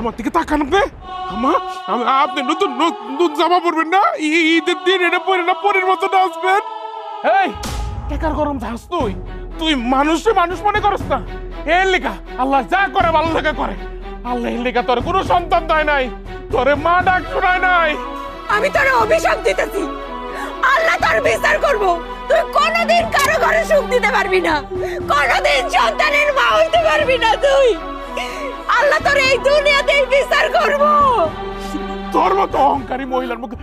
আমার দিকে তাকান আপনি। আপনি নতুন নতুন জামা পরবেন না? ঈদের দিন এটা পরে না পরের মতো নাচবেন? এই টাকার গরম ধাস তুই তুই মানুষে মানুষ মনে করস না? এর লেখা আল্লাহ যা করে ভালো লেখা করে। আল্লাহ এর লেখা তোর কোনো সন্তান দেয় নাই, তোরে মা ডাক শোনায় নাই। আমি তোর অভিশাপ দিতেছি, আল্লাহ তোর বিচার করব। তুই কোনোদিন কারো ঘরে সুখ দিতে পারবি না, কোনোদিন সন্তানের মা হইতে পারবি না তুই। আল্লাহ তোর এই দুনিয়াতেই বিচার করব। তোর মতো অহংকারী মহিলার মুখে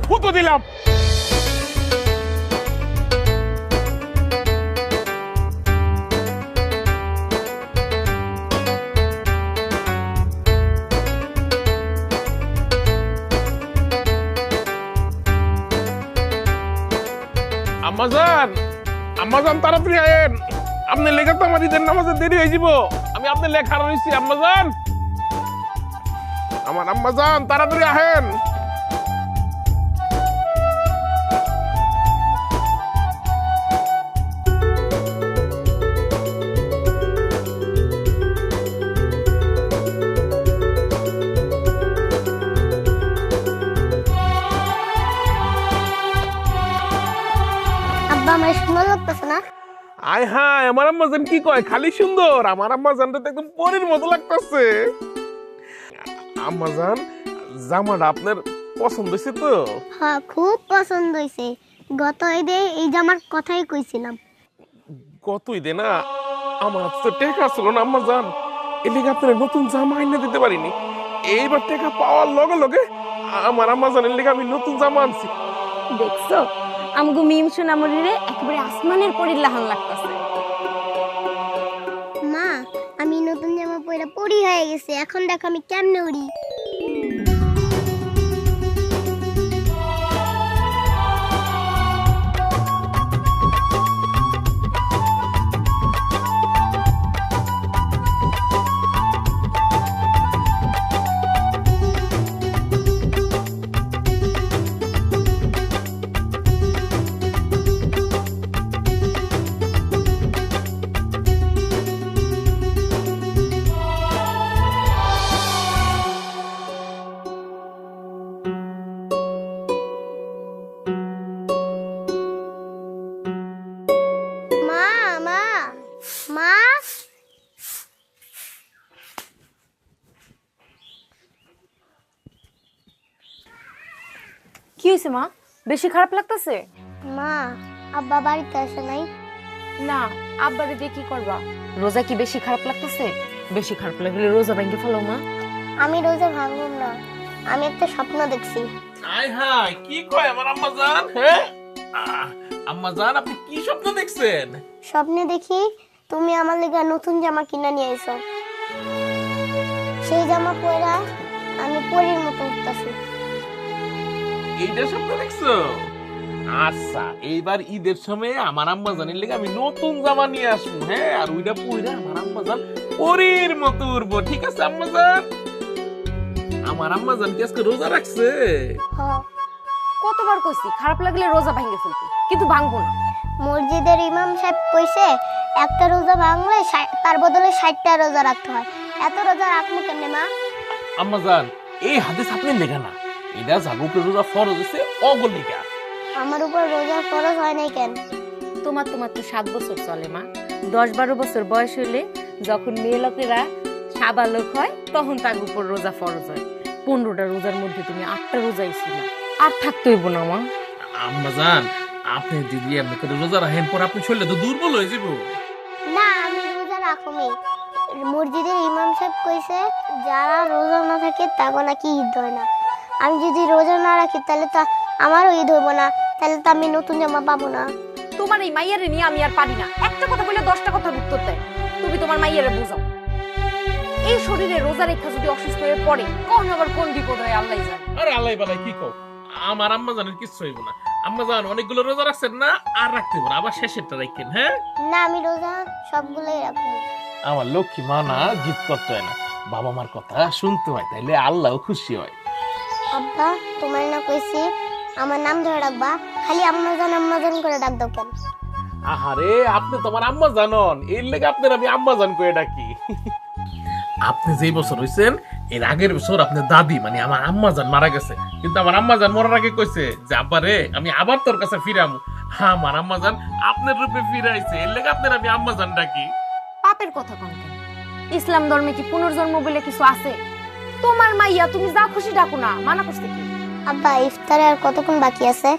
ফুটো দিলাম। আম্মাজান, আম্মাজান তাড়াতাড়ি আয়েন। আপনি লেখা তো আমার ঈদের নামাজে দেরি হয়ে যাব। আমি আপনার লেখা রয়েছি। আম্মাজান, আমার আম্মাজান তাড়াতাড়ি আহেন। আব্বা আমার সুন্দর লাগতেছে না? আয় হায়, আমার আম্মাজান কি কয়, খালি সুন্দর? আমার আম্মাজানটা তো একদম পরীর মতো লাগতেছে। আম্মাজান, জামাটা আপনার পছন্দ হয়েছে তো? হ্যাঁ, খুব পছন্দ হয়েছে। গত ঈদে এই জামার কথাই কইছিলাম। কত ঈদে না আমার তো টাকা ছিল না আম্মাজান, এদিকে আপনার নতুন জামা এনে দিতে পারিনি। এইবার টাকা পাওয়ার লগে লগে আমার আম্মাজানের লেগে আমি নতুন জামা আনছি। দেখছো আমগো মিম সোনামণিরে একেবারে আসমানের পরীর লাহান লাগতাছে। মা, আমি নতুন জামা পরে পরি হয়ে গেছে। এখন দেখো আমি কেমনে উড়ি। মা, মা, মা, কি হইছে মা? বেশি খারাপ লাগতাছে? মা, আব্বা বাড়িতে আসে নাই? না, আব্বারে দিয়ে কি করবা? রোজা কি বেশি খারাপ লাগতাছে? বেশি খারাপ লাগলে রোজা ভেঙে ফেলো মা। আমি রোজা ভাঙবো না। আমি একটা স্বপ্ন দেখছি। আয় হায়, কি কয় আমার আম্মাজান? হ্যাঁ আম্মাজান, আপনি কি স্বপ্ন দেখছেন? স্বপ্নে দেখি তুমি আমার লেগে নতুন জামা কিনে নিয়ে এসো। সেই জামা পরা আমি পরীর মতো উঠতেছি। এইটা স্বপ্ন দেখছো? আচ্ছা, এইবার ঈদের সময় আমার আম্মাজানের লেগে আমি নতুন জামা নিয়ে আসবো। হ্যাঁ, আর ওইটা পরে আমার আম্মাজান পরীর মতো উঠবো। ঠিক আছে আম্মাজান? আমার আম্মাজান কি আজকে রোজা রাখছে? হ্যাঁ, কতবার কইছি খারাপ লাগলে রোজা ভেঙে ফেলতে, কিন্তু ভাঙবো না। মসজিদের ইমাম সাহেব কইছে একটা রোজা ভাঙলে তার বদলে 60টা রোজা রাখতে হয়। এত রোজা রাখবো কেমনে মা? আম্মাজান, এই হাদিস আপনি লেখা না, এটা যাগো উপরে রোজা ফরজ হইছে অগল লেখা। আমার উপর রোজা ফরজ হয় নাই কেন? তোমার তো মাত্র 7 বছর চলে মা। 10-12 বছর বয়স হলে যখন মেয়ে লোকেরা সাবালক হয় তখন তার উপর রোজা ফরজ হয়। 15টা রোজার মধ্যে তুমি 8টা রোজাই ছিল, আর থাকতে হইব না মা। আম্মাজান, আপনি যদি এমনি করে রোজা রাখেন পর আপনি শরীরে তো দুর্বল হয়ে যাবো। না, আমি রোজা রাখুমি। মসজিদের ইমাম সাহেব কইছে যারা রোজা না থাকে তাগো নাকি ঈদ হয় না। আমি যদি রোজা না রাখি তাহলে তো আমারও ঈদ হইব না, তাহলে তো আমি নতুন জামা পাবো না। তোমার এই মাইয়ারে নিয়ে আমি আর পারি না। একটা কথা বলে 10টা কথার উত্তর দেয়। তুমি তোমার মাইয়ারে বুঝাও। এই শরীরে রোজা রেখা যদি অসুস্থ হয়ে পড়ে কখন আবার কোন বিপদ হয় আল্লাহ জানে। আরে আল্লাহ বালাই কি কও, আমার আম্মাজানের কিছু হইব না। আম্মাজান অনেকগুলো রোজা রাখছেন না, আর রাখতে হবে না, আবার শেষেরটা রাখেন। হ্যাঁ না, আমি রোজা সবগুলোই রাখবো। আমার লক্ষ্মী মা না, জিদ করতে হয় না, বাবা মার কথা শুনতে হয়, তাইলে আল্লাহ খুশি হয়। আব্বা, তোমার না কইছি আমার নাম ধরে ডাকবা, খালি আম্মাজান করে ডাক দাও কেন? আহারে, আপনি তোমার আম্মা জানন, এর লেগে আপনার আমি আম্মা জান করে ডাকি। আপনি যেই বছর হইছেন এর আগের বছর আপনার দাদি মানে আমার আম্মা জান মারা গেছে, কিন্তু আমার আম্মা জান মরার আগে কইছে যে আব্বা রে আমি আবার তোর কাছে ফিরামু। হ্যাঁ, আমার আম্মা জান আপনার রূপে ফিরাইছে, এর লেগে আপনার আমি আম্মা জান ডাকি। পাপের কথা কোন কেন? ইসলাম ধর্মে কি পুনর্জন্ম বলে কিছু আছে? তোমার মাইয়া তুমি যা খুশি ডাকো না, মানা করতে কি? আব্বা ইফতারে আর কতক্ষণ বাকি আছে?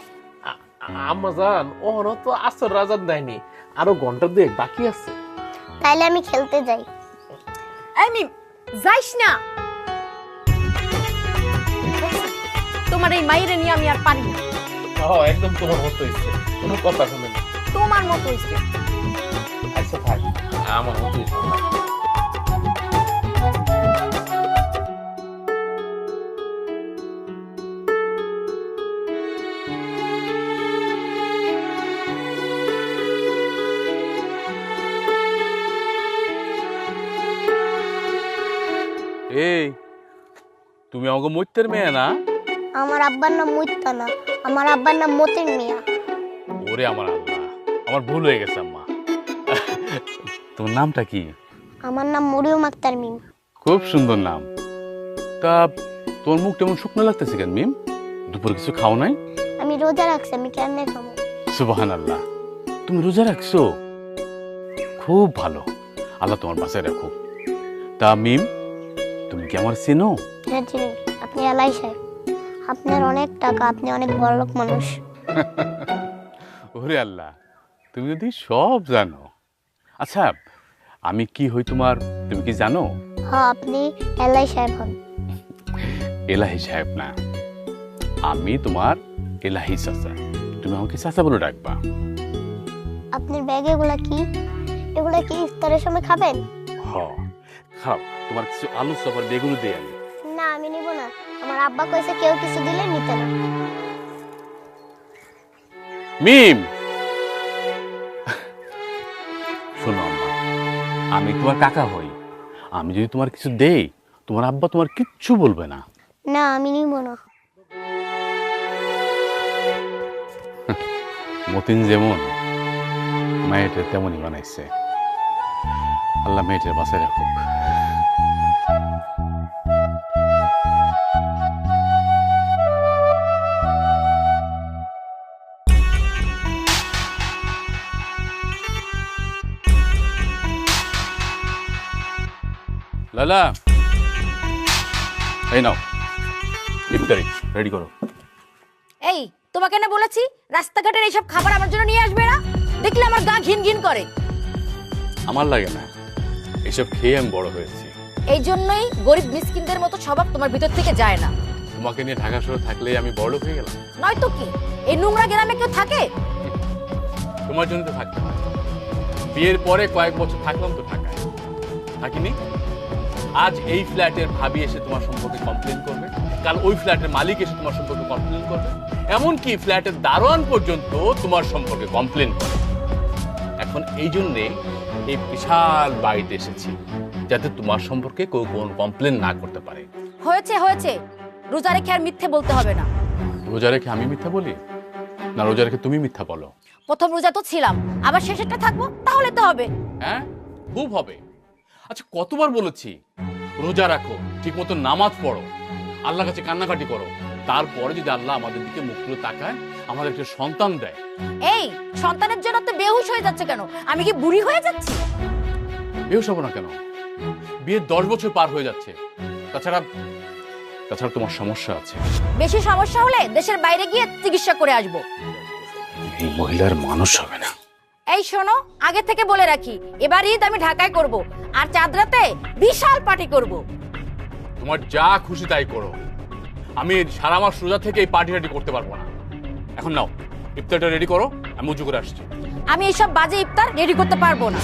আম্মা জান ওহনো তো আসর রাজান দেয়নি, আরো ঘন্টা দুয়েক বাকি আছে। তাইলে আমি খেলতে যাই। এই মিম, যাইস না। তোমার এই মাইরে নিয়ে আমি আর পারি না। একদম তোমার মতো হইছে, কোনো কথা শুনে না। তোমার মতো হইছে। আচ্ছা থাক, আমার মতো হইছে। এই তুমি আমাকে মইতের মেয়ে না? আমার আব্বার নাম মুইত্তা না, আমার আব্বার নাম মতিন মিয়া। ওরে আমার আল্লাহ, আমার ভুল হয়ে গেছে আম্মা। তোমার নামটা কি? আমার নাম মরিয়ম আক্তার মিম। খুব সুন্দর নাম। তা তোমার মুখ কেমন শুকনো লাগতেছে কেন মিম? দুপুর কিছু খাও নাই? আমি রোজা রাখছি, আমি কেমনে খাবো? সুবহানাল্লাহ, তুমি রোজা রাখছো? খুব ভালো, আল্লাহ তোমার বাসায় রাখো। তা মিম, তুমি কি আমার চেনো? হ্যাঁ চিনি, আপনি এলাই সাহেব। আপনার অনেক টাকা, আপনি অনেক বড়লোক মানুষ। ওরে আল্লাহ, তুমি যদি সব জানো। আচ্ছা, আমি কি হই তোমার, তুমি কি জানো? হ্যাঁ, আপনি এলাই সাহেব হন। এলাহি সাহেব না, আমি তোমার এলাহি চাচা। তুমি আমাকে চাচা বলে ডাকবা। আপনার ব্যাগে এগুলা কি? এগুলা কি ইফতারের সময় খাবেন? হ, খাও। তোমার কিছু আলু চপার বেগুন দিয়ে আমি। না, আমি নিব না। আমার আব্বা কইছে কেউ কিছু দিলে নিতে না। মিম, শোনো আম্মা, আমি তোমার কাকা হই। আমি যদি তোমার কিছু দেই, তোমার আব্বা তোমার কিচ্ছু বলবে না। না, আমি নিব না। মতিন যেমন মায়ের তেমনই বানাইছে। আল্লাহ মেয়েটের বাসায় রাখুক। লালা, এই নাও ইফতারি রেডি করো। এই, তোমাকে না বলেছি রাস্তাঘাটের এইসব খাবার আমার জন্য নিয়ে আসবে না? দেখলে আমার গা ঘিন ঘিন করে। আমার লাগে না, এসব খেয়ে আমি বড় হয়েছি। এই জন্যই গরিব মিসকিনদের মতো স্বভাব তোমার ভিতর থেকে যায় না। তোমাকে নিয়ে ঢাকা শহরে থাকলে আমি বড় হয়ে গেলাম। নয়তো কি, এই নোংরা গ্রামে কেউ থাকে? তোমার জন্য তো থাকতে হয়। বিয়ের পরে কয়েক বছর থাকলাম তো ঢাকায়, থাকিনি? আজ এই ফ্ল্যাটের ভাবি এসে তোমার সম্পর্কে কমপ্লেন করবে, কাল ওই ফ্ল্যাটের মালিক এসে তোমার সম্পর্কে কমপ্লেন করবে, এমনকি ফ্ল্যাটের দারোয়ান পর্যন্ত তোমার সম্পর্কে কমপ্লেন করে। এখন এই জন্যে এই বিশাল বাড়িতে এসেছি, যাতে তোমার সম্পর্কে কেউ কোনো কমপ্লেন না করতে পারে। হয়েছে হয়েছে, রোজা রেখে আর মিথ্যে বলতে হবে না। রোজা রেখে আমি মিথ্যা বলি না, রোজা রেখে তুমি মিথ্যা বলো? প্রথম রোজা তো ছিলাম, আবার শেষেরটা থাকবো, তাহলে তো হবে। হ্যাঁ, খুব হবে। আচ্ছা, কতবার বলেছি রোজা রাখো, ঠিক মতো নামাজ পড়ো, আল্লাহর কাছে কান্নাকাটি করো, তারপরে যদি আল্লাহ আমাদের দিকে মুখ তুলে তাকায়, আমাদের একটা সন্তান দেয়। এই সন্তানের জন্য তো বেহুশ হয়ে যাচ্ছে কেন? আমি কি বুড়ি হয়ে যাচ্ছি? বেহুশ হবো না কেন? বিয়ের 10 বছর পার হয়ে যাচ্ছে। তাছাড়া তোমার সমস্যা আছে। বেশি সমস্যা হলে দেশের বাইরে গিয়ে চিকিৎসা করে আসবো। এই মহিলার মানুষ হবে না। এই শোনো, আগে থেকে বলে রাখি, এবার ঈদ আমি ঢাকায় করব, আর চাঁদ রাতে বিশাল পার্টি করব। তোমার যা খুশি তাই করো, আমি সারা মাস রোজা থেকে এই পার্টি টাটি করতে পারবো না। এখন নাও ইফতারটা রেডি করো, আমি উজু করে আসছি। আমি এইসব বাজে ইফতার রেডি করতে পারবো না।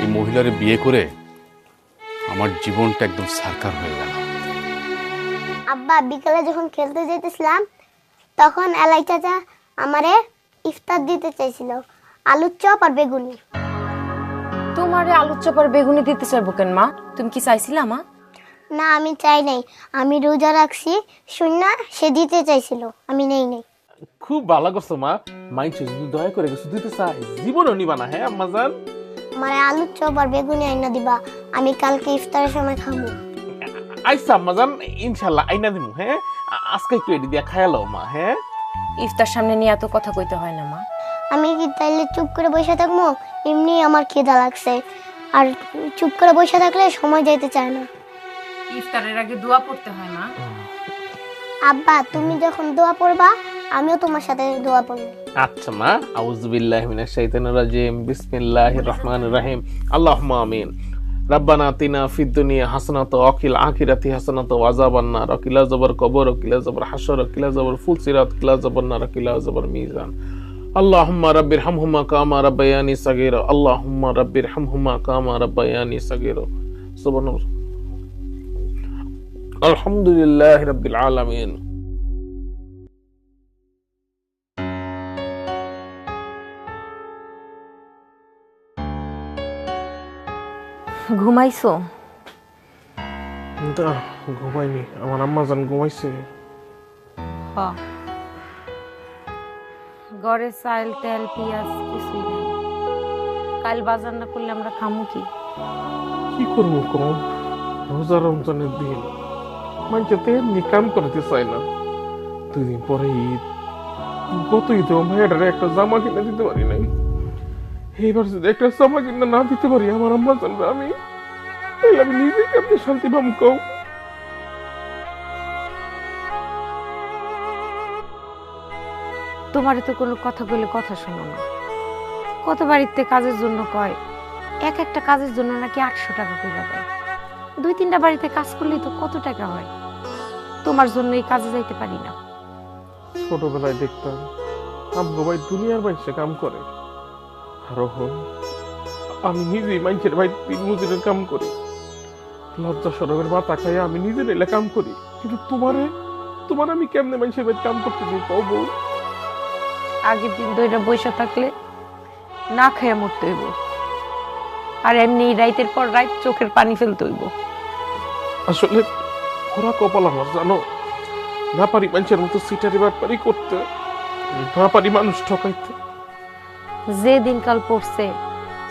এই মহিলারে বিয়ে করে আমার জীবনটা একদম সারকার হয়ে গেল। আব্বা বিকালে যখন খেলতে যেতেছিলাম, তখন এলাই চাচা আমারে ইফতার দিতে চাইছিল, আলুর চপ আর বেগুনি। তোমারে আলুর চপ আর বেগুনি দিতে চাইবো কেন মা? তুমি কি চাইছিলা মা? না আমি চাই নাই, আমি রোজা রাখছি শুননা সে দিতে চাইছিল, আমি নেই নাই। খুব ভালো করছো মা, মাইছে যদি দয়া করে কিছু দিতে চাই জীবনও নিবা না। হ্যাঁ আম্মাজান, আমার আলুর চপ আর বেগুনি আইনা দিবা, আমি কালকে ইফতারের সময় খাবো। আইসা আম্মাজান, ইনশাল্লাহ আইনা দিমু। হ্যাঁ আজকে একটু এটি দিয়া খায়ালো মা। হ্যাঁ ইফতার সামনে নিয়ে এত কথা কইতে হয় না মা। আমি কি তাইলে চুপ করে বসে থাকবো? এমনি আমার খিদা লাগছে, আর চুপ করে বসে থাকলে সময় যেতে চায় না। ইফতারের আগে দোয়া পড়তে হয় মা। আব্বা তুমি যখন দোয়া পড়বা আমিও তোমার সাথে দোয়া পড়বো। আচ্ছা মা, আউযু বিল্লাহি মিনাশ শাইতানির রাজিম, বিসমিল্লাহির রহমানির রহিম, আল্লাহুম্মা আমিন। রাব্বানা আতিনা ফিদ দুনিয়া হাসানাতাও ওয়া ফিল আখিরাতি হাসানাতাও ওয়া আযাবান নার, ওয়া কিলা যাবার কবর, ওয়া কিলা যাবার হাসর, ওয়া কিলা যাবার ফুলসিরাত, কিলা যাবার নার, ওয়া কিলা যাবার মিজান। আল্লাহুম্মা রাব্বিরহামহুমা কামা রাব্বায়ানি সাগীরা, আল্লাহুম্মা রাব্বিরহামহুমা কামা রাব্বায়ানি সাগীরা। সুবহানাল্লাহ, আলহামদুলিল্লাহি রাব্বিল আলামিন। ঘুমাইছো? না ঘুমাইনি, আমার আম্মাজান ঘুমাইছে। ঘরে চাল তেল পেঁয়াজ কিছুই নাই, কাল বাজার না করলে আমরা খামু কি? কি করবো কম, রোজা রমজানের দিন, মাঝে তেমনি কাম করতে চাই না। 2 দিন পরে ঈদ, গত ঈদে ভাইয়াটারে একটা জামা কিনে দিতে পারি নাই। এইবার যদি একটা জামা কিনে না দিতে পারি আমার আম্মা জানবে, আমি তাহলে আমি নিজে কেমনি শান্তি পাবো কও? তোমারে তো কোনো কথা বলে কথা শোনো না। কত বাড়িতে কাজের জন্য কয়, এক একটা কাজের জন্য নাকি 800 টাকা করে দেয়। 2-3টা বাড়িতে কাজ করলেই তো কত টাকা হয়। তোমার জন্য এই কাজে যাইতে পারি না। ছোটবেলায় দেখতাম আব্বু ভাই দুনিয়ার বাইসে কাম করে, আর এখন আমি নিজেই মানুষের ভাই দিন মজুরের কাম করি। লজ্জা সরমের মাথা খাইয়া আমি নিজের এলে কাম করি, কিন্তু তোমার আমি কেমনে মানুষের ভাই কাম করতে দিই কও বউ? আগের দিন ধরে বসে থাকলে না খেয়ে মরতে হইব, আর এমনি রাইতের পর রাত চোখের পানি ফেলতে হইব। আসলে ওরা কপাল আমার, জানো না পারি মানুষের মতো সিটারি বাটপারি করতে, না পারি মানুষ ঠকাইতে। যে দিনকাল পড়ছে,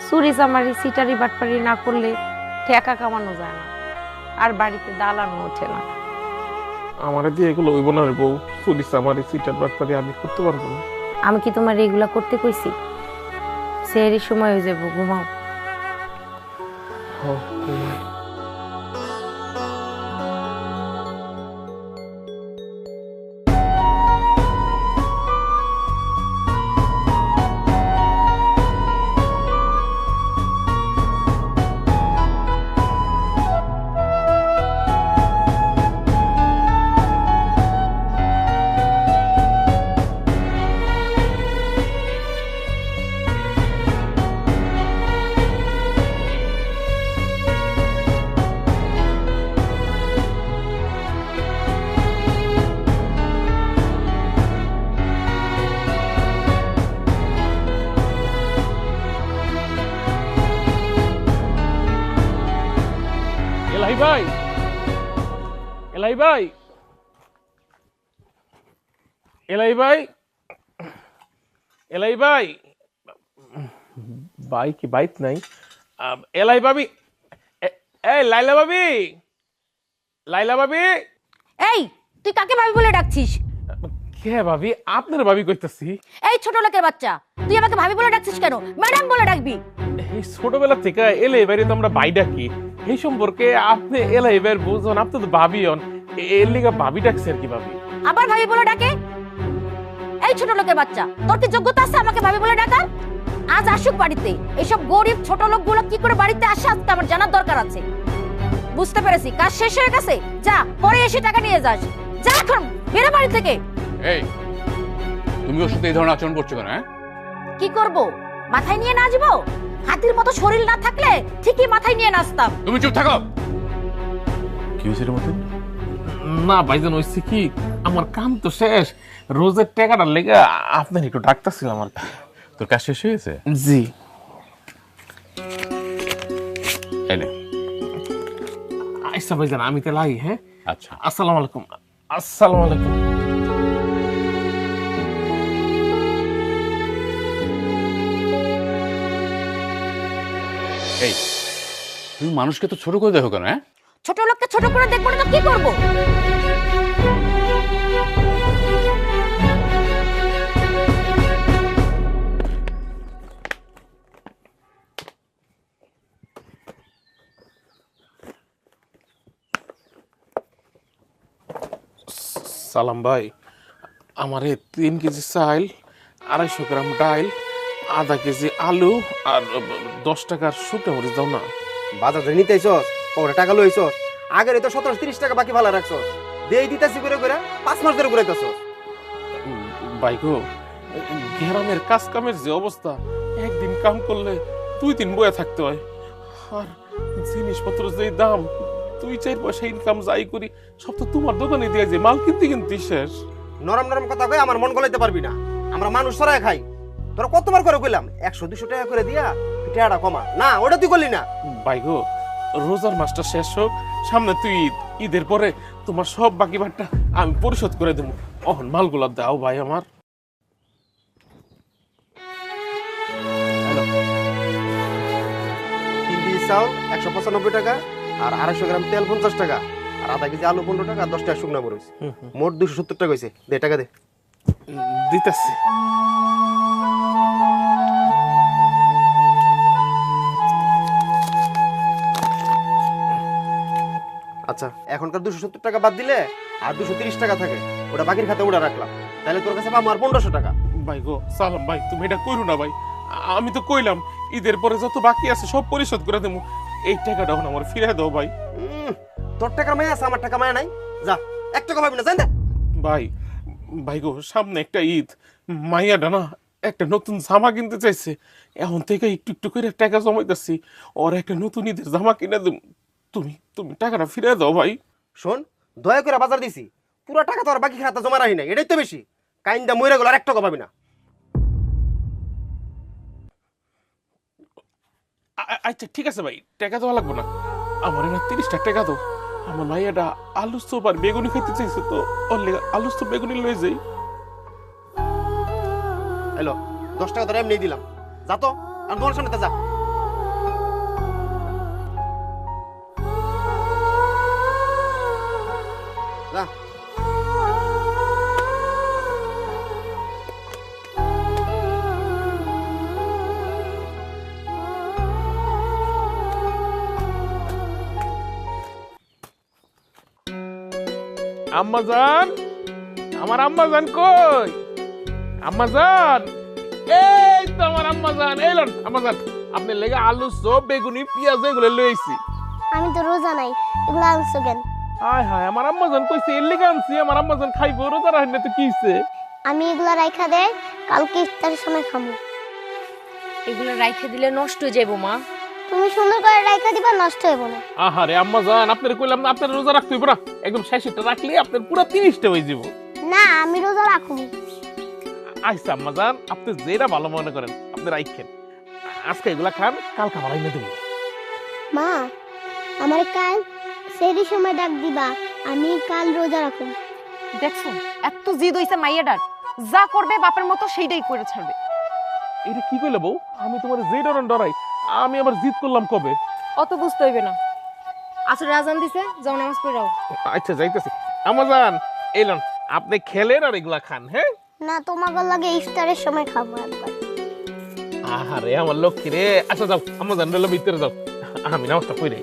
চুরি চামারি সিটারি বাটপারি না করলে টাকা কামানো যায় না, আর বাড়িতে দালানো ওঠে না। আমারে দিয়ে এগুলো হইব না রে বউ, চুরিস আমার সিটার বাটপারি আমি করতে পারবো না। আমি কি তোমার এগুলা করতে কইছি? সেরই সময় হয়ে যাবো, ঘুমাও। এলাই ভাই, এলাই ভাই, এলাই ভাই, এলাই ভাই, ভাই কি বাইত নাই? এলাই ভাবি, এই লাইলা ভাবি, লাইলা ভাবি। এই তুই কাকে ভাবি বলে ডাকছিস? কে ভাবি? আপনার ভাবি কইতাছি। এই ছোট লোকের বাচ্চা, তুই আমাকে ভাবি বলে ডাকছিস কেন? ম্যাডাম বলে ডাকবি। এই ছোটবেলা থেকে এলাই বাইরে তো আমরা ভাই ডাকি, এই সম্পর্কে আপনি এলাই বাইর বুঝুন, আপনি তো ভাবি হন, এর লিগা ভাবি ডাকছে আর কি ভাবি। আবার ভাবি বলে ডাকে? এই ছোট লোকের বাচ্চা, তোর কি যোগ্যতা আছে আমাকে ভাবি বলে ডাকার? আজ আসুক বাড়িতে, এইসব গরিব ছোট লোকগুলো কি করে বাড়িতে আসে আজকে আমার জানার দরকার আছে। বুঝতে পেরেছি, কাজ শেষ হয়ে গেছে, যা পরে এসে টাকা নিয়ে যাস। যা এখন বেরো বাড়ি থেকে। এই তুমি ওর সাথে এই ধরনের আচরণ করছো কেন? কি করব? মাথায় নিয়ে নাচবো? হাতির মতো শরীর না থাকলে ঠিকই মাথায় নিয়ে নাচতাম। তুমি চুপ থাকো। কি হয়েছে এর মধ্যে? না ভাইজান, হইছে কি, আমার কাম তো শেষ, রোজের টাকাটার লেগে আপনার একটু ডাকতেছিলাম আর কি। তোর কাজ শেষ হয়েছে? জি। এই নে। আচ্ছা ভাইজান আমি তো লাই, হ্যাঁ? আচ্ছা আসসালামু আলাইকুম। আসসালামু আলাইকুম। এই তুমি মানুষকে তো ছোট করে দেখো কেন? হ্যাঁ, ছোট লোককে ছোট করে দেখবো না তো কি করবো? সালাম ভাই, আমারে 3 কেজি চাল, 250 গ্রাম ডাল, আধা কেজি আলু আর 10 টাকার শুকনো মরিচ দাও না। বাজার ধরে নিতে আইছস, পরে টাকা লইছস, আগের তো 1730 টাকা বাকি ভালো রাখছস, দেই দিতাছি করে করে 5 মাস ধরে ঘুরাইতাছস। ভাই গো, গ্রামের কাজ কামের যে অবস্থা, একদিন কাম করলে 2 দিন বয়ে থাকতে হয়। আর জিনিসপত্র যে দাম, 2-4 পয়সা ইনকাম যাই করি সব তো তোমার দোকানে দিয়ে যে মাল কিনতে কিনতে শেষ। নরম নরম কথা কই আমার মন গলাইতে পারবি না। আমরা মানুষ সরাই খাই। তোরা কতবার করে কইলাম 100-200 টাকা করে দিয়া টাকাটা কমা, না ওটা তুই করলি না। ভাই গো, রোজার মাসটা শেষ হোক, সামনে তুই ঈদ, ঈদের পরে তোমার সব বাকি ভাতটা আমি পরিশোধ করে দেবো। অহন মালগুলা দাও ভাই আমার। 3 কেজি চাউল 195 টাকা, আর 250 গ্রাম তেল 50 টাকা, আর আধা কেজি আলু 15 টাকা, 10 টাকা শুকনা মরিচ, মোট 270 টাকা হইছে। দে টাকা দে। দিতেছি। আচ্ছা, এখনকার 270 টাকা বাদ দিলে আর 230 টাকা থাকে, ওটা বাকির খাতে ওটা রাখলাম, তাহলে তোর কাছে পাবো আর 1500 টাকা। ভাই গো, সালাম ভাই, তুমি এটা কইরো না ভাই। আমি তো কইলাম ঈদের পরে যত বাকি আছে সব পরিশোধ করে দেবো। এই টাকাটা এখন আমার ফিরে দাও ভাই। তোর টাকা মায়া আছে, আমার টাকা মায়া নাই। যা, 1 টাকা পাবি না, জান দে। ভাই, ভাই গো, সামনে একটা ঈদ, মাইয়াটা না একটা নতুন জামা কিনতে চাইছে। এখন থেকে একটু একটু করে টাকা জমাইতেছি, ওর একটা নতুন ঈদের জামা কিনে দেব। তুমি তুমি টাকাটা ফিরে দাও ভাই। শোন, দয়া করে বাজার দিছি, পুরো টাকা তোর বাকি খাতা জমা রাখি নাই, এটাই তো বেশি। কাইন্দা মইরা গেল, আর 1 টাকা পাবি না। আচ্ছা ঠিক আছে ভাই, টাকা দেওয়া লাগবে না। আমার এবার 30 টাকা দাও। আমার মাইয়াটা আলু চপ আর বেগুনি খাইতে চাইছে, তো ওর লেগে আলু চপ বেগুনি লয়ে যাই। হ্যালো, 10 টাকা ধরে এমনি দিলাম, যা তো, আর তোমার সামনে যা। যা। আম্মাজান, আমার আম্মাজান কই? আম্মাজান, এই তো আমার আম্মাজান। এলেন আম্মাজান, আপনি লেগে আলু চপ বেগুনি পেঁয়াজ এগুলো লয়ে আইছি। আমি তো রোজা নাই, এগুলো আনছো কেন? হায় হায়, আমার আম্মাজান কইছে এর লেগে আনছি। আমার আম্মাজান খাইবো, রোজা রাখেন না তো কি হইছে? আমি এগুলো রাইখা দেয়, কালকে ইফতারের সময় খামো। এগুলো রাইখে দিলে নষ্ট হয়ে যাবো মা। তুমি সুন্দর করে রাইখা দিবা, নষ্ট হইব না। আহারে আম্মাজান, আপনার কইলাম না আপনার রোজা রাখতে হইব না, একদম শেষেটা রাখলে আপনার পুরো 30টা হয়ে যাব। না, আমি রোজা রাখুনি। আচ্ছা আম্মাজান, আপনি যেটা ভালো মনে করেন আপনি রাখেন। আজকে এগুলা খান, কালকে ভালো না দেবো। মা, আমার কাল সেরি সময় ডাক দিবা, আমি কাল রোজা রাখুন। দেখছো এত জিদ হইছে মাইয়াটার, যা করবে বাপের মতো সেইটাই করে ছাড়বে। এটা কি কইলে বউ? আমি তোমার যে ডরাই, আমি আবার জিদ করলাম কবে? অত বুঝতে হইবে না। আসলে আজান দিছে, যাও নামাজ পড়াও। আচ্ছা যাইতেছি। আম্মাজান এলেন, আপনি খেলেন আর এগুলা খান। হ্যাঁ, না, তোমাকে লাগে ইফতারের সময় খাবো একবার। আহারে আমার লক্ষ্মী রে। আচ্ছা যাও আম্মাজান, রইল ভিতরে যাও, আমি নামাজটা পড়ে।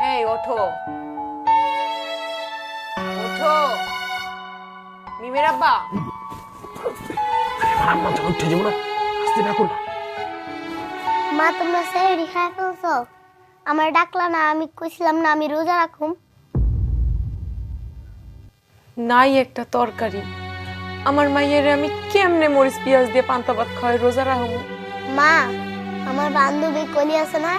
এই ওঠো, ওঠো মিমের আব্বা। আম্মাজান উঠে যাবো না, আস্তে ডাকুন। মা, তোমরা সেরি খাই ফেলছো? আমার ডাকলা না, আমি কইছিলাম না আমি রোজা রাখুম। নাই একটা তরকারি, আমার মাইয়ের আমি কেমনে মরিচ পেঁয়াজ দিয়ে পান্তা ভাত খাওয়াই রোজা রাখবো? মা, আমার বান্ধবী কলি আছে না,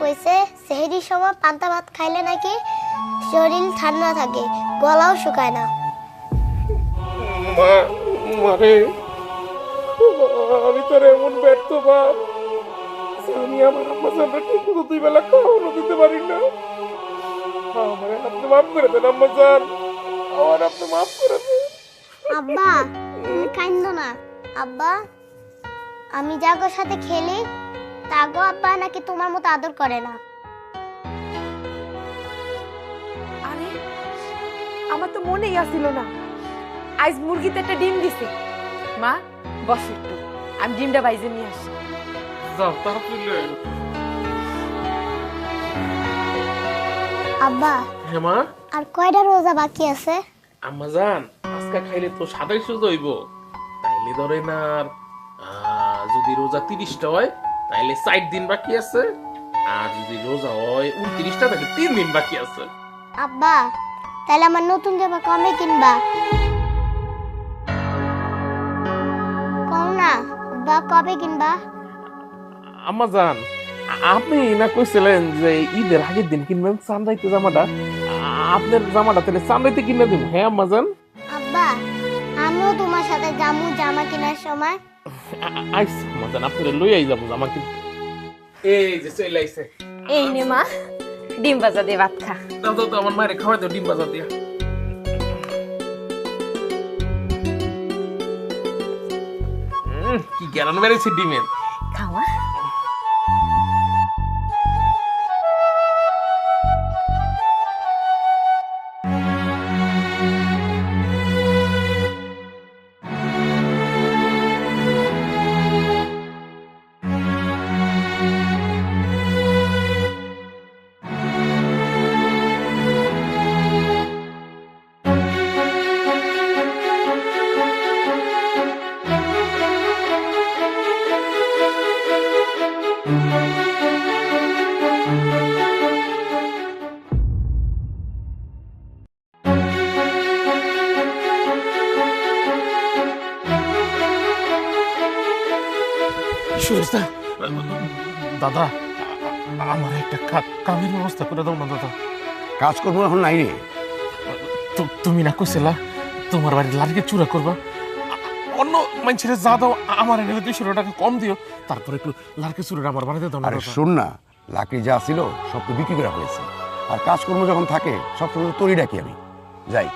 কইছে সেহরির সময় পান্তা ভাত খাইলে নাকি শরীর ঠান্ডা থাকে, গলাও শুকায় না। মা, মারে আমি তোর এমন ব্যর্থ বাপ, আমি আমার আম্মা জানটা ঠিক মতো 2 বেলা খাওয়ানো দিতে পারি না। আমারে আপনি মাফ করে দেন আম্মা জান, আমার আপনি মাফ করে দেন। আব্বা তুমি কান্দো না। আব্বা আমি জাগোর সাথে খেলি, তাগো আব্বা নাকি তোমার মতো আদর করে না। আরে আমার তো মনেই আসছিল না, আজ মুরগিতে একটা ডিম দিছে। মা বস একটু, আমি ডিমটা বাইজে নিয়ে আসি। যাও তাড়াতাড়ি লয়ে আয়। আব্বা হ্যাঁ মা, আর কয়টা রোজা বাকি আছে? আম্মা জান আজকে খাইলে তো 27 রোজা হইব, তাইলে ধরেন আর যদি রোজা 30টা হয় তাইলে 4 দিন বাকি আছে, আর যদি রোজা হয় 29টা তাহলে 3 দিন বাকি আছে। আব্বা তাহলে আমার নতুন জামা কবে কিনবা? কও না আব্বা, কবে কিনবা? আম্মা জান আপনি না কইছিলেন যে ঈদের আগের দিন কিনবেন চান্দাইতে জামাটা, আপনার জামাটা তাহলে চান্দাইতে কিনে দিব। হ্যাঁ আম্মা জান। আব্বা আমিও তোমার সাথে যামু জামা কেনার সময়। আইস আম্মা জান, আপনারা লই আই যাবো জামা কিনতে। এই যে চলে আইছে। এই নে মা, ডিম ভাজা দিয়ে ভাত খা। দাও দাও দাও, আমার মায়ের খাওয়াই দাও ডিম বাজার দিয়া। কি জ্ঞান বেড়েছে ডিমের। খাওয়া। সুরেশদা, দাদা আমার একটা কামের ব্যবস্থা করে দাও না দাদা। কাজ করবো এখন নাই রে। তুমি না কইছিলা তোমার বাড়ির লাড়কে চুরা করবা, অন্য মানুষের যা দাও আমার এনে 200 টাকা কম দিও, তারপর একটু লাড়কে চুরা আমার বাড়িতে দাও না আরে দাদা। শোন না, লাকড়ি যা ছিল সব তো বিক্রি করা হয়েছে, আর কাজকর্ম যখন থাকে সব তো তোরই ডাকি আমি। যাই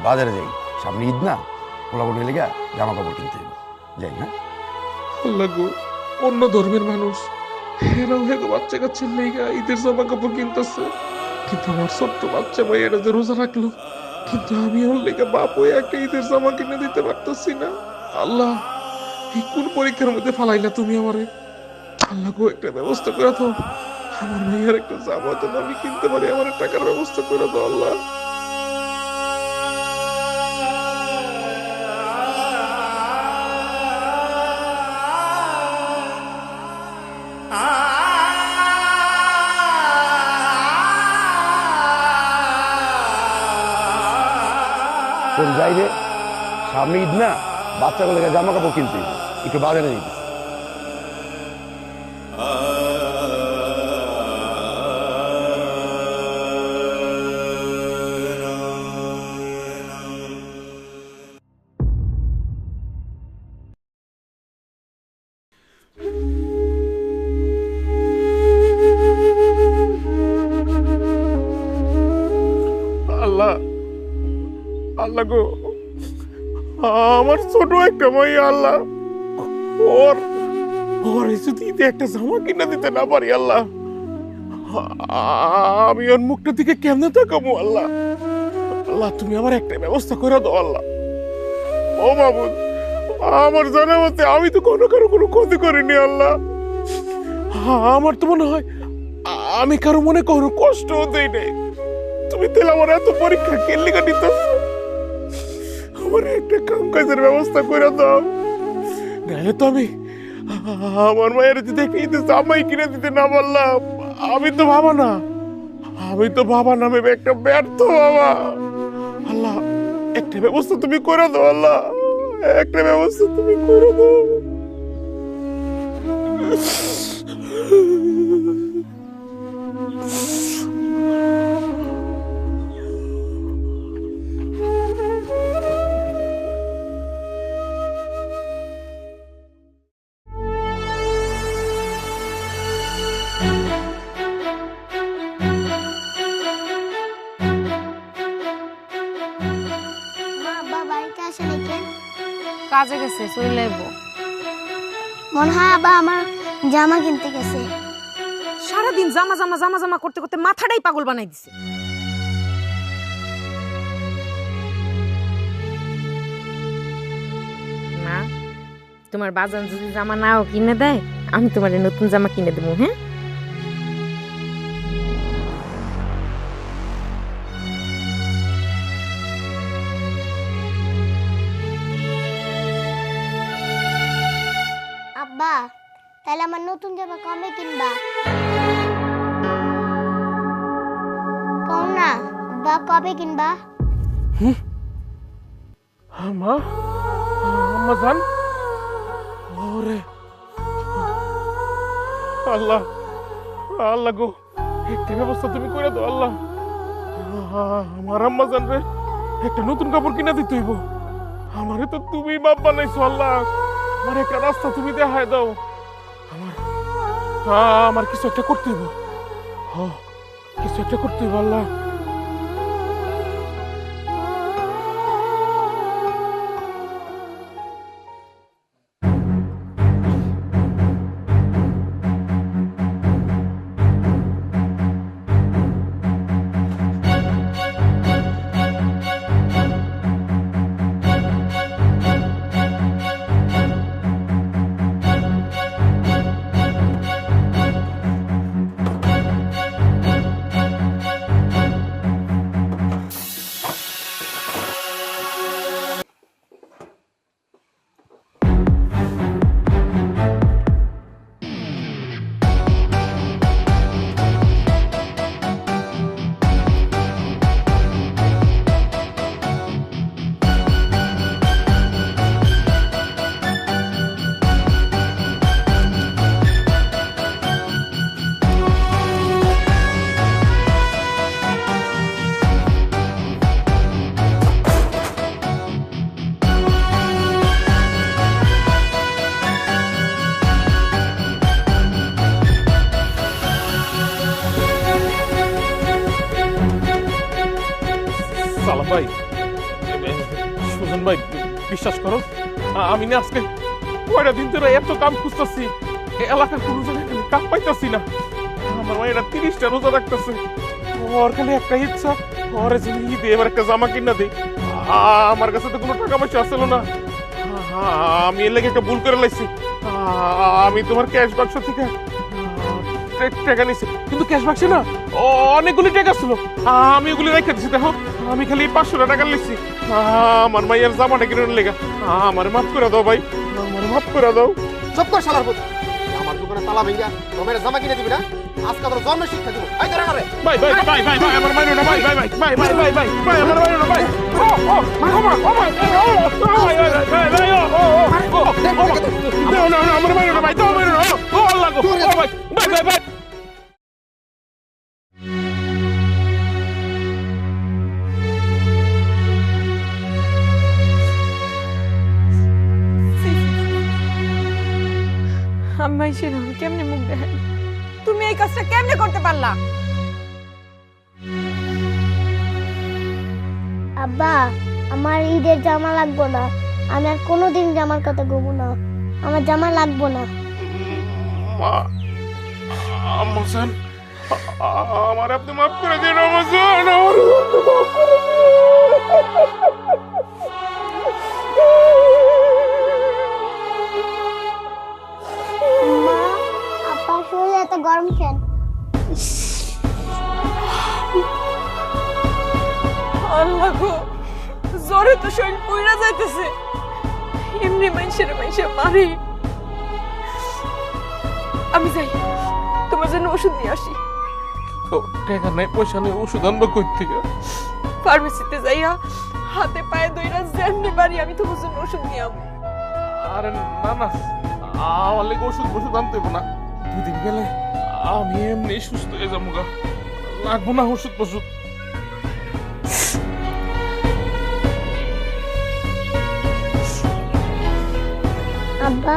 বাজারে যাই, সামনে ঈদ না, পোলাপনের লেগে জামা কাপড় কিনতে হবে। যাই। হ্যাঁ আল্লাহ গো, অন্য ধর্মের মানুষ হেরাও হেগো বাচ্চা কাচ্চার লেগা ঈদের জামা কাপড় কিনতেছে, কিন্তু আমার ছোট্ট বাচ্চা ভাইয়েরা যে রোজা রাখলো, কিন্তু আমি ওর লেগে বাপ হয়ে একটা ঈদের জামা কিনে দিতে পারতেছি না। আল্লাহ এই কোন পরীক্ষার মধ্যে ফালাইলা তুমি আমারে। আল্লাহ গো একটা ব্যবস্থা করে দাও, আমার ভাইয়ের একটা জামা তো আমি কিনতে পারি, আমার টাকার ব্যবস্থা করে দাও আল্লাহ। তোর যাই রে, সামনে ঈদ না, বাচ্চাগুলো লেগে জামা কাপড় কিনতে হবে, একটু বাজারে নিতে। আল্লাহ আল্লাহ গো, আমার ছোট একটা মাই আল্লাহ, ওর ওর যদি ঈদে একটা জামা কিনে দিতে না পারি আল্লাহ, আমি ওর মুখটা দিকে কেমনে তাকাবো আল্লাহ। আল্লাহ তুমি আমার একটা ব্যবস্থা করে দাও আল্লাহ। ও মাবুদ, আমার জানা মতে আমি তো কোনো ক্ষতি করিনি আল্লাহ। আমার তো মনে হয় আমি কারো মনে কোনো কষ্ট দেই নাই, তুমি তেল আমার এত পরীক্ষা কেন লিখা নিত, আমার একটা কাম কাজের ব্যবস্থা করে দাও, নাহলে তো আমি আমার মায়ের যদি একটা ঈদের জামাই কিনে দিতে না পারলাম, আমি তো ভাবা না আমি একটা ব্যর্থ বাবা। আল্লাহ একটা ব্যবস্থা তুমি করে দাও আল্লাহ, একটা ব্যবস্থা তুমি করে দাও। কালকে আসে নাই কেন? কাজে গেছে, চলে যাবো। মনে হয় আব্বা আমার জামা কিনতে গেছে। সারাদিন জামা জামা জামা জামা করতে করতে মাথাটাই পাগল বানাই দিছে। না, তোমার বাজান যদি জামা নাও কিনে দেয়, আমি তোমার নতুন জামা কিনে দেবো। হ্যাঁ, আব্বা তাহলে আমার নতুন জামা কবে কিনবা? কও না আব্বা, কবে কিনবা? মা, আম্মা জান, ওরে আল্লাহ, আল্লাহ গো, একটা ব্যবস্থা তুমি করে দাও আল্লাহ। আমার আম্মা জান রে একটা নতুন কাপড় কিনা দিতে হইব। আমারে তো তুমি বাপ বানাইছো আল্লাহ, আমার একটা রাস্তা তুমি দেখায় দাও। আমার কিছু একটা করতে হইব, কিছু একটা করতে হইব আল্লাহ। সালাম ভাই, সুজন ভাই, বিশ্বাস করো আমি না আজকে কয়টা দিন ধরে এত কাম খুঁজতেছি, এলাকার কোনো জায়গায় খালি কাম পাইতাছি না। আমার মায়েরা 30টা রোজা রাখতেছে, ওর খালি একটা ইচ্ছা, ওরে যদি ঈদে এবার একটা জামা কিনা দিই। আমার কাছে তো কোনো টাকা পয়সা আসলো না, আমি এর লেগে একটা ভুল করে লাইছি। আমি তোমার ক্যাশ বাক্স থেকে টাকা নিছি, কিন্তু ক্যাশ বাক্সে না অনেকগুলি টাকা ছিল, আমি ওগুলি রেখে দিছি। দেখো আমি খালি 500 টাকা লিখছি আমার মাইয়ার জামাটা কিনে লেগা। আমার মাফ করে দাও ভাই, আমার মাফ করে দাও। সব কর শালার পুত, আমার দোকানে তালা ভেঙ্গা তোমার জামা কিনে দিবি না? আজকে তোর জন্ম শিক্ষা দিব। এই করে না রে ভাই ভাই ভাই ভাই ভাই আমার মাইরো না ভাই ভাই ভাই ভাই ভাই ভাই ভাই ভাই আমার মাইরো না ভাই। ও ও ও ভাই ও ভাই ভাই ভাই ও ও না না আমার মাইরো না ভাই, তো মাইরো না। ও আল্লাহ গো, ও ভাই ভাই ভাই ভাই। আম্মা সেরকম কেমনে মুখ দেখাই? তুমি এই কাজটা কেমনে করতে পারলা? আব্বা আমার ঈদের জামা লাগবো না, আমি আর কোনোদিন জামার কথা বলবো না, আমার জামা লাগবো না। মা, আম্মা জান, আমার আপনি মাফ করে দিন আম্মা জান, আমার মাফ করে মা, আব্বার শরীরে এত গরম কেন? আল্লাহ গো, জ্বরে তো শরীর পুইরা যাইতেছে, এমনি মানুষের মারে। আমি যাই তোমার জন্য ওষুধ নিয়ে আসি। টাকা নাই, পয়সা নেই, ওষুধ আনবো কই থেকে? ফার্মেসিতে যাইয়া হাতে পায়ে দইরা যেমনি বাড়ি আমি তোমার জন্য ওষুধ নিয়ে আসবো। আরে না না, আমার লেগে ওষুধ আনতে হইব না, 2 দিন গেলে আমি এমনি সুস্থ হয়ে যাবো গা, লাগবো না ওষুধ ফষুধ। আব্বা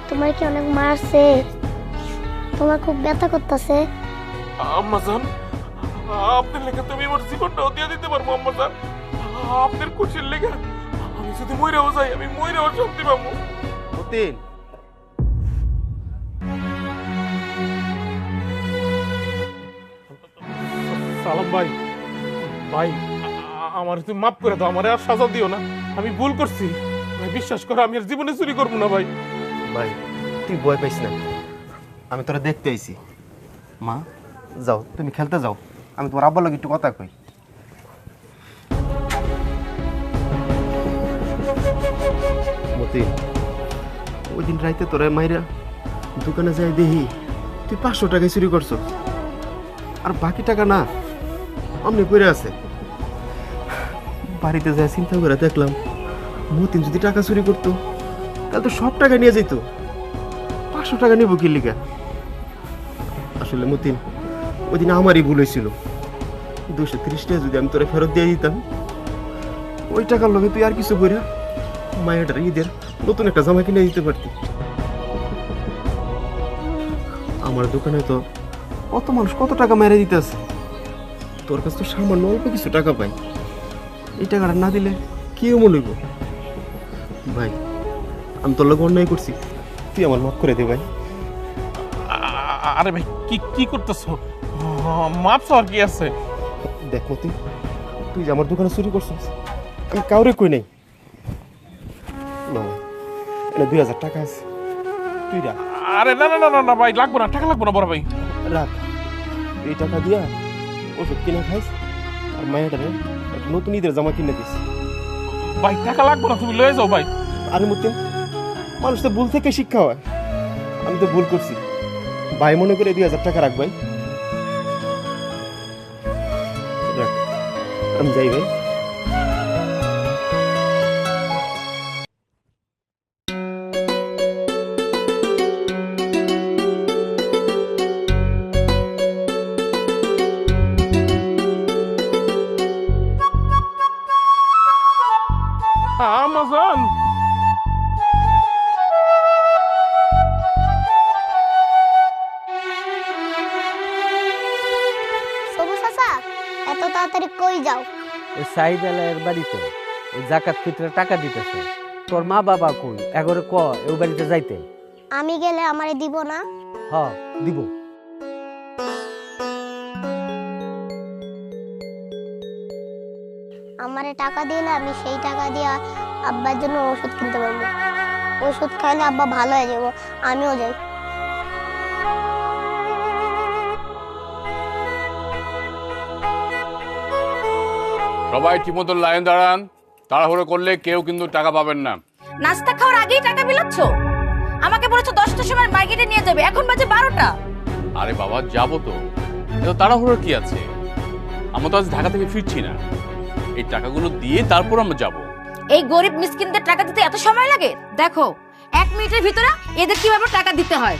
তোমার কি অনেক মারছে? তোমার খুব ব্যথা করতেছে? আম্মা জান, আপনার লেগে তুমি আমার জীবনটাও দিয়ে দিতে পারবো আম্মা জান। আপনার খুশির লেগে যদি মইরাও যাই, আমি মইরাও শান্তি পাবো। মতিন, সালাম ভাই, ভাই আমার তুমি মাফ করে দাও, আমার আর সাজা দিও না, আমি ভুল করছি ভাই, বিশ্বাস করো আমি আর জীবনে চুরি করবো না ভাই। ভাই তুই ভয় পাইস না, আমি তোরা দেখতে আইছি। মা যাও, তুমি খেলতে যাও, আমি তোমার আব্বার লগে একটু কথা কই। মতিন, ওই দিন রাইতে তোরা মাইরা দোকানে যাই দেখি তুই 500 টাকায় চুরি করছো, আর বাকি টাকা না আমনি পড়ে আছে। বাড়িতে যাই চিন্তা করে দেখলাম মতিন যদি টাকা চুরি করতো তাহলে তো সব টাকা নিয়ে যেত, 500 টাকা নেবো কি লিগা? আসলে মতিন ওই দিন আমারই ভুল হয়েছিল, 230 টাকা যদি আমি তোরা ফেরত দিয়ে দিতাম, ওই টাকার লগে তুই আর কিছু করে মায়ের ঈদের নতুন একটা জামা কিনে দিতে পারতি। আমার দোকানে তো কত মানুষ কত টাকা মেরে দিতে আছে, তোর কাছে তো সামান্য অল্প কিছু টাকা পাই, এই টাকাটা না দিলে কেউ মনে হইব? ভাই আমি তোর লগে অন্যায় করছি, তুই আমার মাফ করে দে ভাই। আরে ভাই কি কি করতেছো? মাপ চাওয়ার কি আছে? দেখ মতি, তুই যে আমার দোকানে চুরি করছিস আমি কাউরে কই নাই। না এটা 2000 টাকা আছে, তুই রাখ। আরে না না না না না ভাই, লাগবো না, টাকা লাগবো না বড় ভাই। রাখ, এই টাকা দিয়া ওষুধ কিনে খাইস, আর মায়েরারে একটা নতুন ঈদের জামা কিনে দিস। ভাই টাকা লাগবো না, তুমি লয়ে যাও ভাই। আরে মতিন, মানুষ তো ভুল থেকে শিক্ষা হয়, আমি তো ভুল করছি ভাই, মনে করে 2000 টাকা রাখ ভাই, রাখ, আমি যাই ভাই। আমাজন সবুজ চাচা, এত তাড়াতাড়ি কই যাও? ওই সাইদ আলায়ের বাড়িতে ওই জাকাত ফিতরে টাকা দিতেছে। তোর মা বাবা কই? এগরে ক ওই বাড়িতে যাইতে। আমি গেলে আমারে দিব না? হ দিব। আমারে টাকা দিলে আমি সেই টাকা দিয়ে আব্বার জন্য ওষুধ কিনতে পারবো, ওষুধ খাইলে আব্বা ভালো হয়ে যাবো, আমিও যাই। সবাই ঠিকমতো লাইন দাঁড়ান, তাড়াহুড়ো করলে কেউ কিন্তু টাকা পাবেন না। নাস্তা খাওয়ার আগেই টাকা বিলাচ্ছ? আমাকে বলেছো 10টার সময় মার্কেটে নিয়ে যাবে, এখন বাজে 12টা। আরে বাবা যাবো তো, এত তাড়াহুড়োর কি আছে? আমরা তো আজ ঢাকা থেকে ফিরছি না, এই টাকাগুলো দিয়ে তারপর আমরা যাব। এই গরিব মিসকিনদের টাকা দিতে এত সময় লাগে? দেখো 1 মিনিটের ভিতরে এদের কিভাবে টাকা দিতে হয়।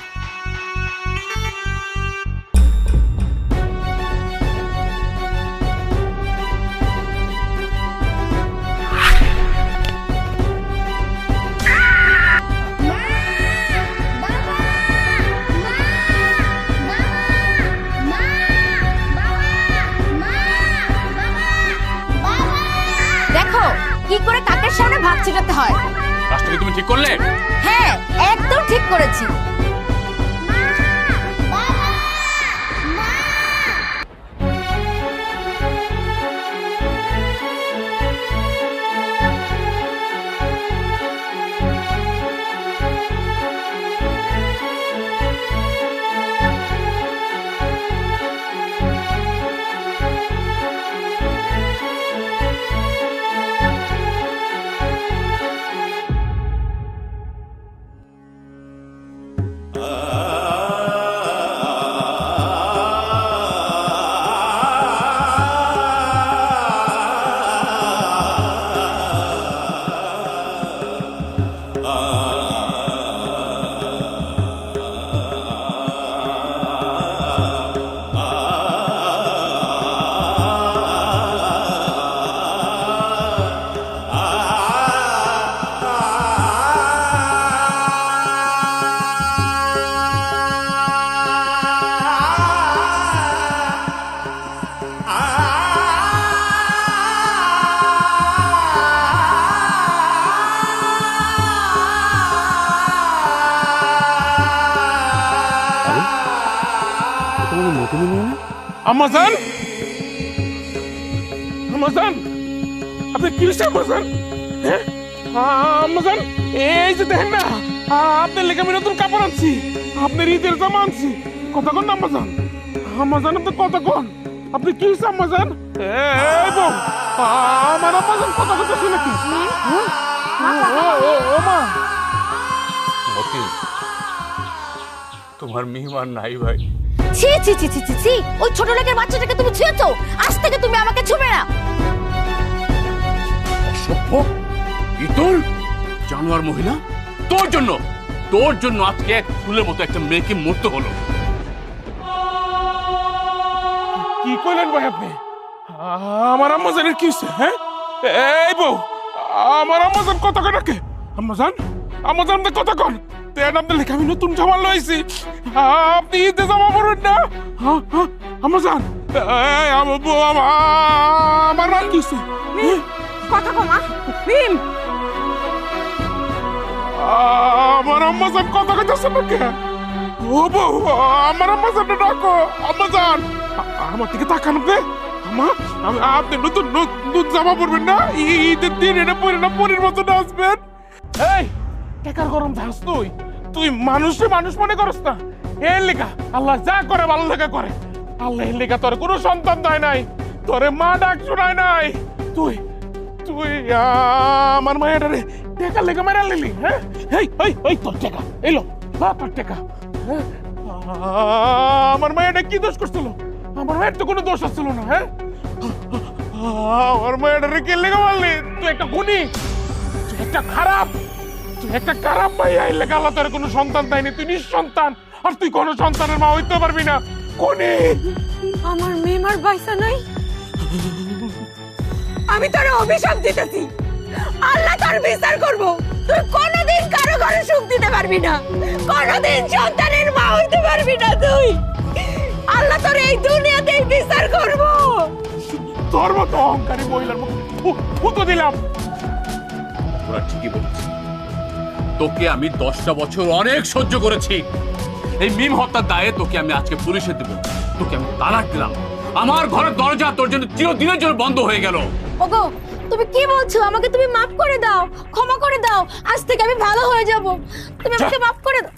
দেখো কি করে কাকের সামনে ভাত ছিটাতে হয়। কাজটা কি তুমি ঠিক করলে? হ্যাঁ একদম ঠিক করেছি। আমাজান, আমাজান, আপনি কি হয়েছে আমাজান? হ্যাঁ আমাজান, এই যে দেখেন না, আপনার লেগে আমি নতুন কাপড় আনছি, আপনার ঈদের জামা আনছি। কথা কন না আমাজান, আমাজান আপনি কথা কন, আপনি কি হয়েছে আমাজান? এই বউ, আমার আমাজান কথা কথা নাকি? ও মা, মতিন, তোমার মেহমান নাই ভাই। ছি ছি ছি ছি ছি ছি, ওই ছোট লোকের বাচ্চাটাকে তুমি ছুঁয়েছো, আজ থেকে তুমি আমাকে ছুবে না। অসভ্য, ইতর, জানোয়ার মহিলা, তোর জন্য আজকে এক ফুলের মতো একটা মেয়েকে মরতে হলো। কি কইলেন ভাই আপনি? আমার আম্মাজানের কি হয়েছে? হ্যাঁ এই বউ, আমার আম্মাজান কথা কয় নাকি? আম্মাজান, আম্মাজান আপনি কথা কন, তেন আপনার লেখা আমি নতুন জামা লইছি, আপনি ঈদে জামা পরবেন না? আম্মাজান, আমার বউ, আমার মা কি হয়েছে? কথা কমা মিম, আমার আম্মাজান কথা কইতেছে নাকি? ও বউ, আমার আম্মাজানটা ডাকো। আম্মাজান, আমার দিকে তাকান আপনি। আপনি নতুন নতুন জামা পরবেন না? ঈদের দিন এটা পরে না পরের মতো নাচবেন? এই টাকার গরম ধাস, তুই মানুষে মানুষ মনে করস না? এর লেখা আল্লাহ যা করে ভালো লেখা করে। আল্লাহ এর লেখা তোর কোনো সন্তান দেয় নাই, তোরে মা ডাক শোনায় নাই। তুই আমার মায়ের টাকা লেখা মেরা লিলি। হ্যাঁ এই তোর টাকা এলো, তোর টাকা। আমার মায়েরা কি দোষ করছিল? আমার মায়ের তো কোনো দোষ আসছিল না। হ্যাঁ আমার মায়ের কে লেগে বললি? তুই একটা গুণী, তুই একটা খারাপ ভাই। এই লেগে আল্লাহ তোর কোনো সন্তান দেয়নি, তুই নিঃসন্তান, আর তুই কোনো সন্তানের মা হইতে পারবি না। গুণী, আমার মেমার বাইসা নাই, আমি তোর অভিশাপ দিতেছি, আল্লাহ তোর বিচার করব। তুই কোনোদিন কারো ঘরে সুখ দিতে পারবি না, কোনোদিন সন্তানের মা হইতে পারবি না তুই। আল্লাহ তোর এই দুনিয়াতেই বিচার করব। তোর মতো অহংকারী মহিলার মুখে ফুটো দিলাম। তোরা ঠিকই বলেছিস, তোকে আমি 10টা বছর অনেক সহ্য করেছি। এই মিম হত্যার দায়ে তোকে আমি আজকে পুলিশে দেবো, তোকে আমি তালাক দিলাম। আমার ঘরের দরজা তোর জন্য চিরদিনের জন্য বন্ধ হয়ে গেল। ওগো, তুমি কি বলছো? আমাকে তুমি মাফ করে দাও, ক্ষমা করে দাও, আজ থেকে আমি ভালো হয়ে যাব। তুমি আমাকে মাফ করে দাও।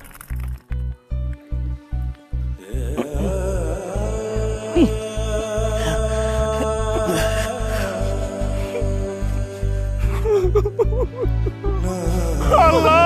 আল্লাহ